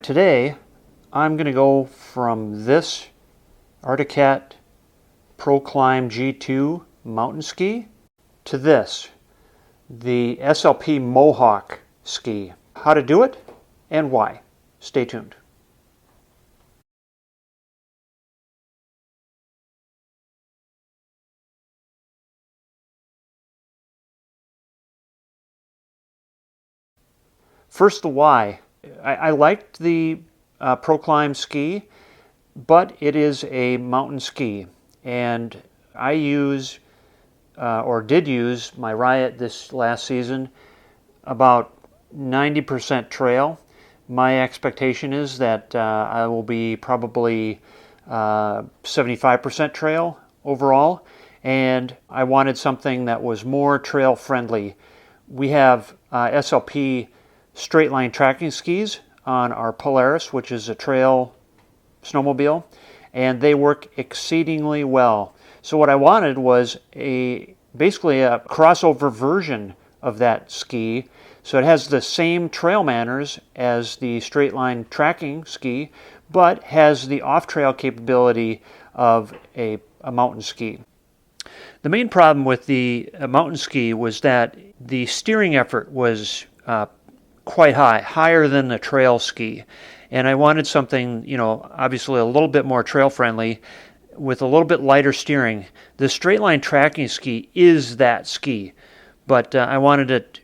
Today I'm going to go from this Arctic Cat Proclimb G2 mountain ski to this, the SLP Mohawk ski. How to do it and why. Stay tuned. First, the why. I liked the Proclimb ski, but it is a mountain ski, and I use or did use my Riot this last season about 90% trail. My expectation is that I will be probably 75% trail overall, and I wanted something that was more trail friendly. We have SLP straight line tracking skis on our Polaris, which is a trail snowmobile, and they work exceedingly well. So what I wanted was basically a crossover version of that ski. So it has the same trail manners as the straight line tracking ski, but has the off-trail capability of a mountain ski. The main problem with the mountain ski was that the steering effort was quite high, higher than the trail ski. And I wanted something, obviously a little bit more trail friendly with a little bit lighter steering. The straight line tracking ski is that ski, but I wanted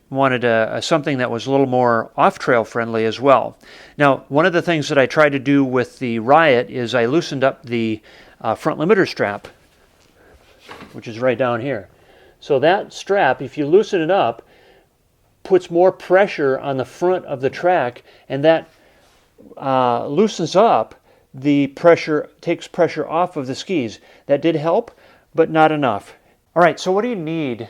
something that was a little more off-trail friendly as well. Now, one of the things that I tried to do with the Riot is I loosened up the front limiter strap, which is right down here. So that strap, if you loosen it up, puts more pressure on the front of the track, and that loosens up the pressure, takes pressure off of the skis. That did help, but not enough. All right, so what do you need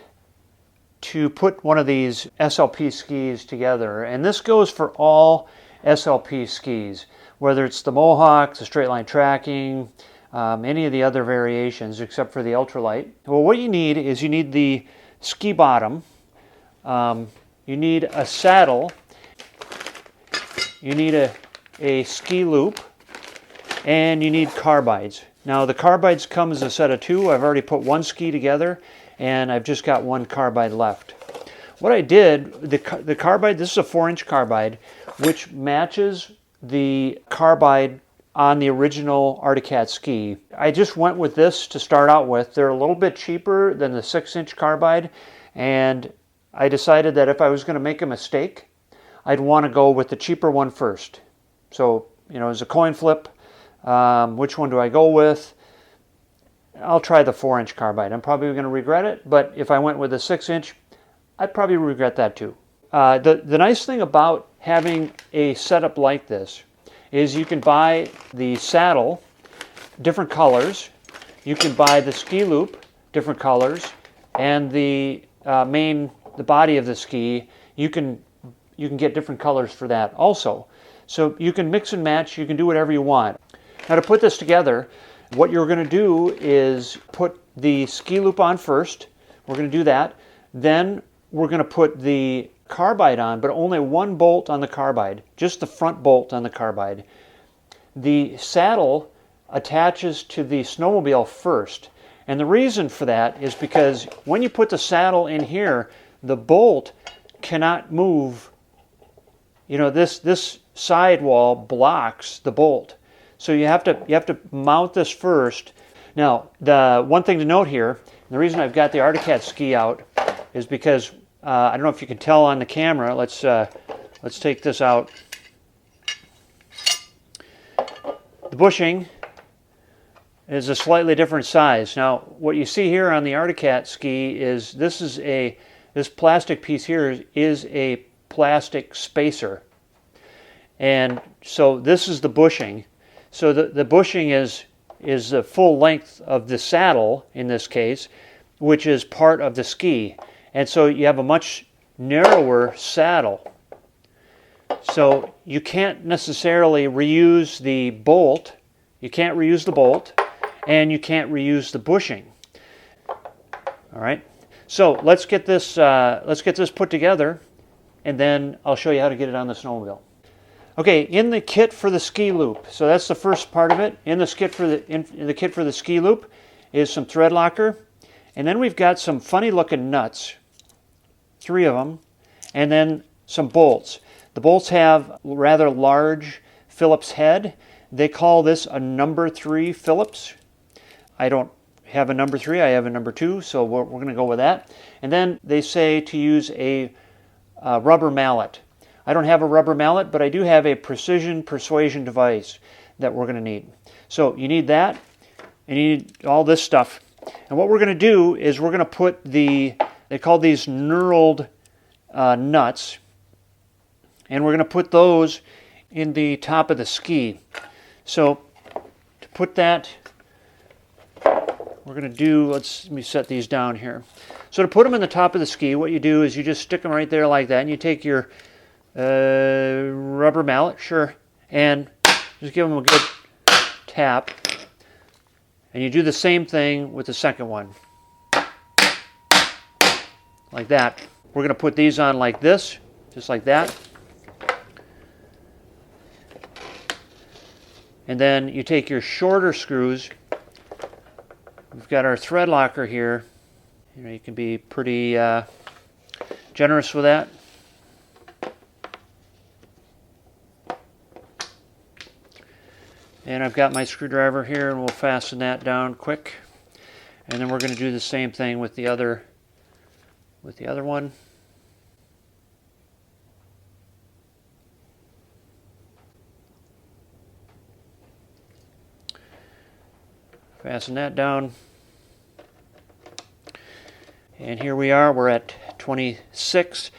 to put one of these SLP skis together? And this goes for all SLP skis, whether it's the Mohawk, the straight line tracking, any of the other variations except for the ultralight. Well, what you need is you need the ski bottom, you need a saddle, you need a ski loop, and you need carbides. Now the carbides come as a set of two. I've already put one ski together, and I've just got one carbide left. What I did, the carbide, this is a 4-inch carbide, which matches the carbide on the original Arctic Cat ski. I just went with this to start out with. They're a little bit cheaper than the 6-inch carbide, and I decided that if I was going to make a mistake, I'd want to go with the cheaper one first. So, as a coin flip, which one do I go with? I'll try the 4-inch carbide. I'm probably going to regret it, but if I went with a 6-inch, I'd probably regret that too. The nice thing about having a setup like this is you can buy the saddle, different colors. You can buy the ski loop, different colors, and the body of the ski, you can get different colors for that also. So you can mix and match, you can do whatever you want. Now to put this together, what you're going to do is put the ski loop on first. We're going to do that. Then we're going to put the carbide on, but only one bolt on the carbide, just the front bolt on the carbide. The saddle attaches to the snowmobile first. And the reason for that is because when you put the saddle in here, the bolt cannot move. This sidewall blocks the bolt. So you have to mount this first. Now, the one thing to note here, the reason I've got the Arctic Cat ski out is because I don't know if you can tell on the camera. Let's take this out. The bushing is a slightly different size. Now, what you see here on the Arctic Cat ski is this plastic piece here is a plastic spacer. And so this is the bushing. So the bushing is the full length of the saddle in this case, which is part of the ski. And so you have a much narrower saddle. So you can't necessarily reuse the bolt. You can't reuse the bolt, and you can't reuse the bushing. All right. So let's get this put together, and then I'll show you how to get it on the snowmobile. Okay, in the kit for the ski loop, so that's the first part of it. In the kit for the ski loop is some thread locker, and then we've got some funny looking nuts, 3 of them, and then some bolts. The bolts have rather large Phillips head. They call this a number 3 Phillips. I don't have a number 3, I have a number 2, so we're going to go with that. And then they say to use a rubber mallet. I don't have a rubber mallet, but I do have a precision persuasion device that we're going to need. So you need that, and you need all this stuff. And what we're going to do is we're going to put they call these knurled nuts, and we're going to put those in the top of the ski. So to put that, we're going to do, let me set these down here. So to put them in the top of the ski, what you do is you just stick them right there like that, and you take your rubber mallet, sure, and just give them a good tap. And you do the same thing with the second one. Like that. We're going to put these on like this, just like that. And then you take your shorter screws. We've got our thread locker here. You know, you can be pretty generous with that. And I've got my screwdriver here, and we'll fasten that down quick. And then we're going to do the same thing with the other one. Fasten that down. And here we are, we're at 26,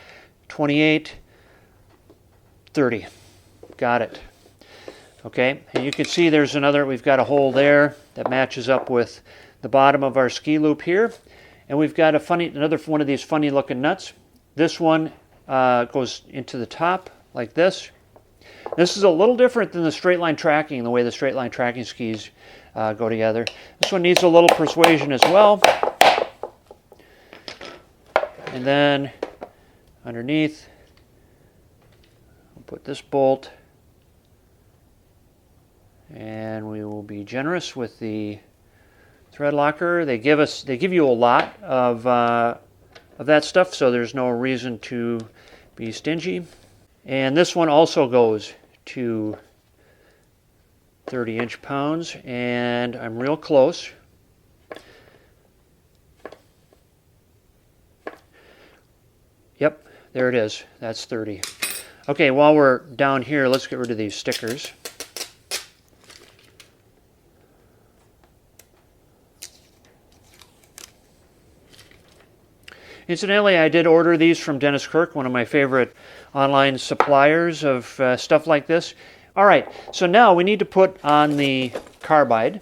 28, 30. Got it. Okay, and you can see there's we've got a hole there that matches up with the bottom of our ski loop here. And we've got another one of these funny looking nuts. This one goes into the top like this. This is a little different than the straight line tracking, the way the straight line tracking skis go together. This one needs a little persuasion as well. And then underneath, we'll put this bolt. And we will be generous with the thread locker. They give you a lot of that stuff, so there's no reason to be stingy. And this one also goes to 30 inch-pounds, and I'm real close. Yep, there it is. That's 30. Okay, while we're down here, let's get rid of these stickers. Incidentally, I did order these from Dennis Kirk, one of my favorite online suppliers of stuff like this. All right, so now we need to put on the carbide.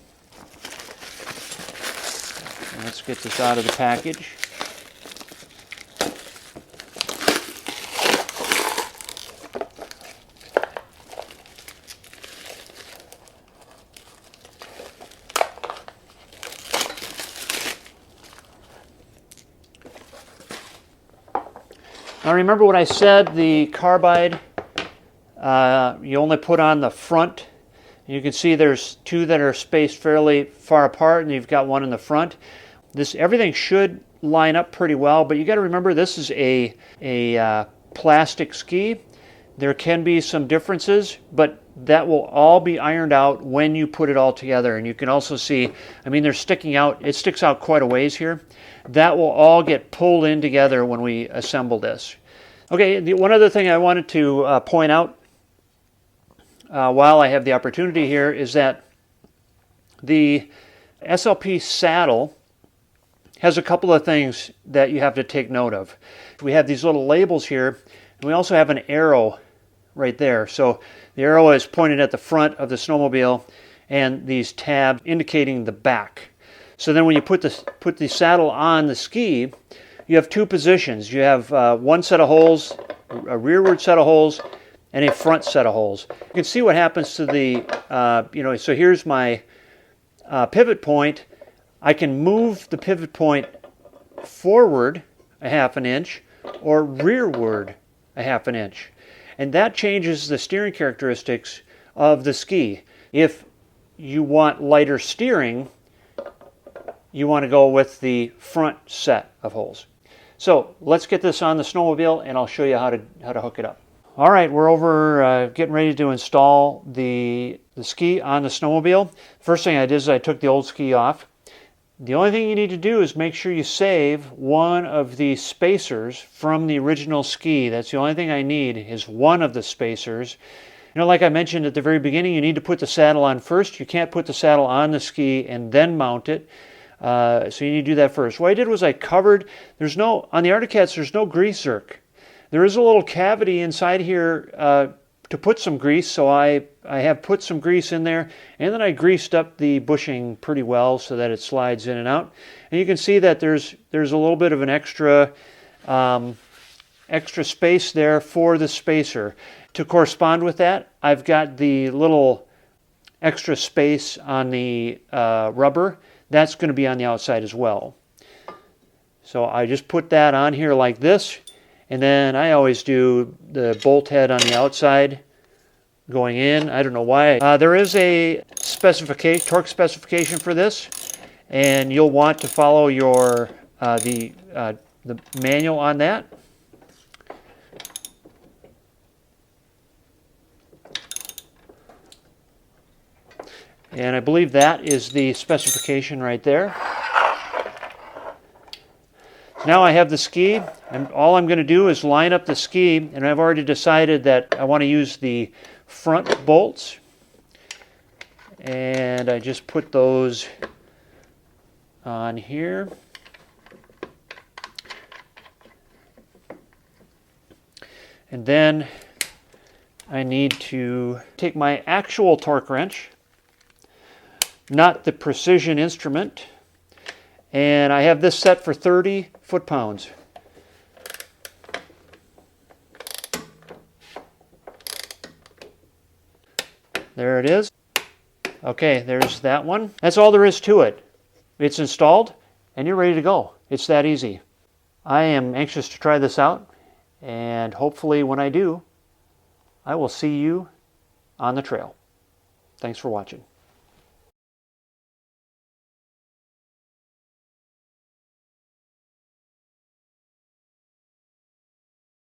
Let's get this out of the package. Now remember what I said, the carbide, you only put on the front. You can see there's 2 that are spaced fairly far apart, and you've got 1 in the front. Everything should line up pretty well, but you got to remember this is a plastic ski. There can be some differences, but that will all be ironed out when you put it all together. And you can also see, I mean, they're sticking out, it sticks out quite a ways here. That will all get pulled in together when we assemble this. Okay, one other thing I wanted to point out while I have the opportunity here is that the SLP saddle has a couple of things that you have to take note of. We have these little labels here, and we also have an arrow right there. So the arrow is pointed at the front of the snowmobile, and these tabs indicating the back. So then when you put the saddle on the ski, you have 2 positions. You have one set of holes, a rearward set of holes, and a front set of holes. You can see what happens to the, so here's my pivot point. I can move the pivot point forward a 1/2 inch or rearward a 1/2 inch. and that changes the steering characteristics of the ski. If you want lighter steering, you want to go with the front set of holes. So let's get this on the snowmobile and I'll show you how to hook it up. All right, we're over getting ready to install the ski on the snowmobile. First thing I did is I took the old ski off. The only thing you need to do is make sure you save one of the spacers from the original ski. That's the only thing I need, is one of the spacers. You know, like I mentioned at the very beginning, you need to put the saddle on first. You can't put the saddle on the ski and then mount it. So you need to do that first. What I did was I covered, on the Arctic Cats, there's no grease zerk. There is a little cavity inside here to put some grease, so I have put some grease in there, and then I greased up the bushing pretty well so that it slides in and out. And you can see that there's a little bit of an extra space there for the spacer. To correspond with that, I've got the little extra space on the rubber. That's going to be on the outside as well. So I just put that on here like this. And then I always do the bolt head on the outside going in. I don't know why. There is a torque specification for this, and you'll want to follow the manual on that. And I believe that is the specification right there. Now I have the ski, and all I'm going to do is line up the ski, and I've already decided that I want to use the front bolts, and I just put those on here. And then I need to take my actual torque wrench, not the precision instrument, and I have this set for 30 foot-pounds. There it is. Okay, there's that one. That's all there is to it. It's installed and you're ready to go. It's that easy. I am anxious to try this out, and hopefully when I do, I will see you on the trail. Thanks for watching.